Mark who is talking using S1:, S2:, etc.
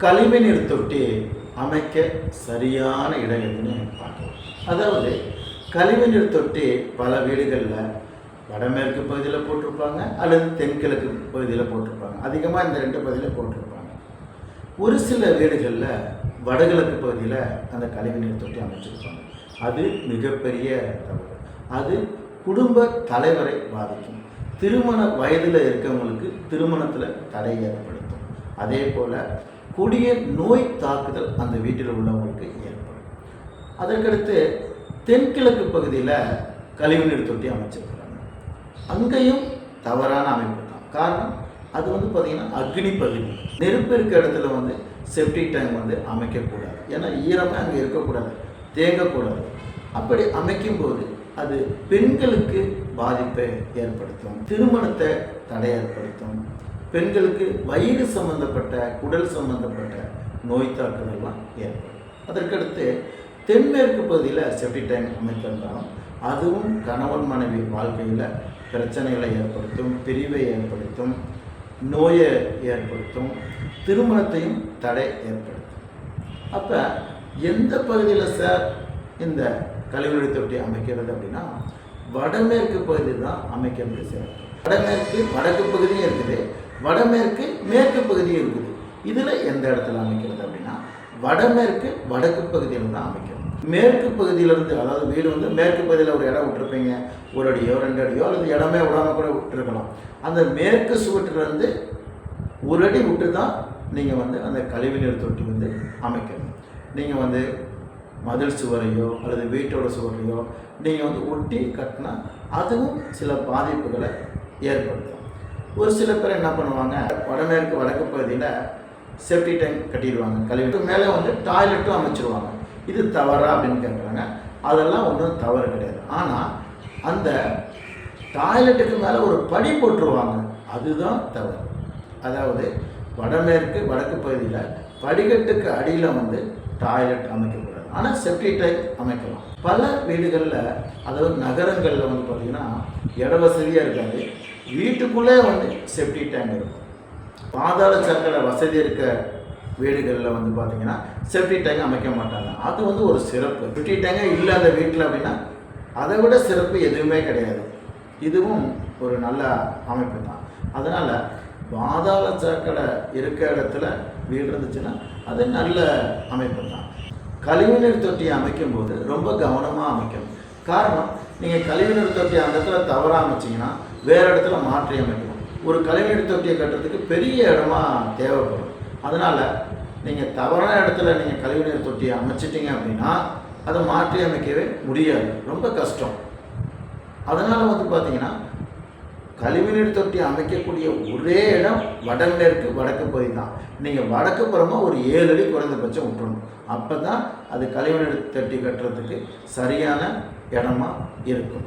S1: கழிவுநீர் தொட்டி அமைக்க சரியான இடம் எதுன்னு பார்க்கலாம். அதாவது கழிவுநீர் தொட்டி பல வீடுகளில் வடமேற்கு பகுதியில் போட்டிருப்பாங்க அல்லது தென்கிழக்கு பகுதியில் போட்டிருப்பாங்க. அதிகமாக இந்த ரெண்டு பகுதியில் போட்டிருப்பாங்க. ஒரு சில வீடுகளில் வடகிழக்கு பகுதியில் அந்த கழிவுநீர் தொட்டி அமைச்சிருப்பாங்க. அது மிகப்பெரிய தவறு. அது குடும்ப தலைவரை பாதிக்கும். திருமண வயதில் இருக்கவங்களுக்கு திருமணத்தில் தடை ஏற்படுத்தும். அதே போல் கொடிய நோய் தாக்குதல் அந்த வீட்டில் உள்ளவங்களுக்கு ஏற்படும். அதற்கடுத்து தென்கிழக்கு பகுதியில் கழிவுநீர் தொட்டி அமைச்சிருக்கிறாங்க. அங்கேயும் தவறான அமைப்பு தான். காரணம், அது பார்த்திங்கன்னா அக்னி பகுதி. நெருப்பு இருக்க இடத்துல செப்டிக் டேங்க் அமைக்கக்கூடாது. ஏன்னா ஈரமே அங்கே இருக்கக்கூடாது, தேங்கக்கூடாது. அப்படி அமைக்கும்போது அது பெண்களுக்கு பாதிப்பை ஏற்படுத்தும், திருமணத்தை தடை ஏற்படுத்தும், பெண்களுக்கு வயிறு சம்பந்தப்பட்ட குடல் சம்பந்தப்பட்ட நோய் தாக்குதல்லாம் ஏற்படும். அதற்கடுத்து தென்மேற்கு பகுதியில் செப்டிக் டேங்க் அமைத்திருந்தாலும் அதுவும் கணவன் மனைவி வாழ்க்கையில் பிரச்சனைகளை ஏற்படுத்தும், பிரிவை ஏற்படுத்தும், நோயை ஏற்படுத்தும், திருமணத்தையும் தடை ஏற்படுத்தும். அப்போ எந்த பகுதியில் சார் இந்த கழிவுநீர் தொட்டி அமைக்கிறது அப்படின்னா வடமேற்கு பகுதி தான் அமைக்கிறது சிறப்பு. வடமேற்கு வடக்கு பகுதியும் இருக்குது, வடமேற்கு மேற்கு பகுதியும் இருக்குது. இதில் எந்த இடத்துல அமைக்கிறது அப்படின்னா வடமேற்கு வடக்கு பகுதியில் தான் அமைக்கணும். மேற்கு பகுதியிலேருந்து, அதாவது வீடு மேற்கு பகுதியில் ஒரு இடம் விட்டுருப்பீங்க, 1 அடியோ 2 அடியோ அல்லது இடமே விடாமல் கூட விட்டுருக்கலாம். அந்த மேற்கு சுவற்றிலேருந்து 1 அடி விட்டு தான் நீங்கள் அந்த கழிவுநீர் தொட்டி அமைக்கணும். நீங்கள் மதில் சுவரையோ அல்லது வீட்டோட சுவரையோ நீங்கள் ஒட்டி கட்டினா அதுவும் சில பாதிப்புகளை ஏற்படுத்தும். ஒரு சில பேர் என்ன பண்ணுவாங்க, வடமேற்கு வடக்கு பகுதியில் சேஃப்டி டேங்க் கட்டிடுவாங்க, கழிவு மேலே டாய்லெட்டும் அமைச்சிருவாங்க. இது தவறா அப்படின்னு கேட்குறாங்க. அதெல்லாம் ஒன்றும் தவறு கிடையாது. ஆனால் அந்த டாய்லெட்டுக்கு மேலே ஒரு படி போட்டுருவாங்க, அதுதான் தவறு. அதாவது வடமேற்கு வடக்கு பகுதியில் படிக்கட்டுக்கு அடியில் டாய்லெட் அமைக்கக்கூடாது. ஆனால் செப்டிக் டேங்க் அமைக்கலாம். பல வீடுகளில், அதாவது நகரங்களில் பார்த்திங்கன்னா இட வசதியாக இருக்காது, வீட்டுக்குள்ளே செப்டிக் டேங்க் இருக்கும். பாதாள சாக்கடை வசதி இருக்க வீடுகளில் பார்த்திங்கன்னா செப்டிக் டேங்க் அமைக்க மாட்டாங்க. அது ஒரு சிறப்பு. செப்டிக் டேங்கே இல்லை அந்த வீட்டில் அப்படின்னா அதை விட சிறப்பு எதுவுமே கிடையாது. இதுவும் ஒரு நல்ல அமைப்பு தான். அதனால் பாதாள சாக்கடை இருக்க இடத்துல வீடு இருந்துச்சுன்னா அது நல்ல அமைப்பு தான். கழிவுநீர் தொட்டியை அமைக்கும்போது ரொம்ப கவனமாக அமைக்கணும். காரணம், நீங்கள் கழிவுநீர் தொட்டியை அந்த இடத்துல தவறாக அமைச்சிங்கன்னா வேறு இடத்துல மாற்றி அமைக்கணும். ஒரு கழிவுநீர் தொட்டியை கட்டுறதுக்கு பெரிய இடமா தேவைப்படும். அதனால் நீங்கள் தவறான இடத்துல நீங்கள் கழிவுநீர் தொட்டியை அமைச்சிட்டிங்க அப்படின்னா அதை மாற்றி அமைக்கவே முடியாது, ரொம்ப கஷ்டம். அதனால் பார்த்திங்கன்னா கழிவுநீர் தொட்டி அமைக்கக்கூடிய ஒரே இடம் வடமேற்கு வடக்கு பகுதி தான். நீங்கள் வடக்கு புறமாக ஒரு 7 அடி குறைந்தபட்சம் விட்டுறணும். அப்போ தான் அது கழிவுநீர் தொட்டி கட்டுறதுக்கு சரியான இடமா இருக்கும்.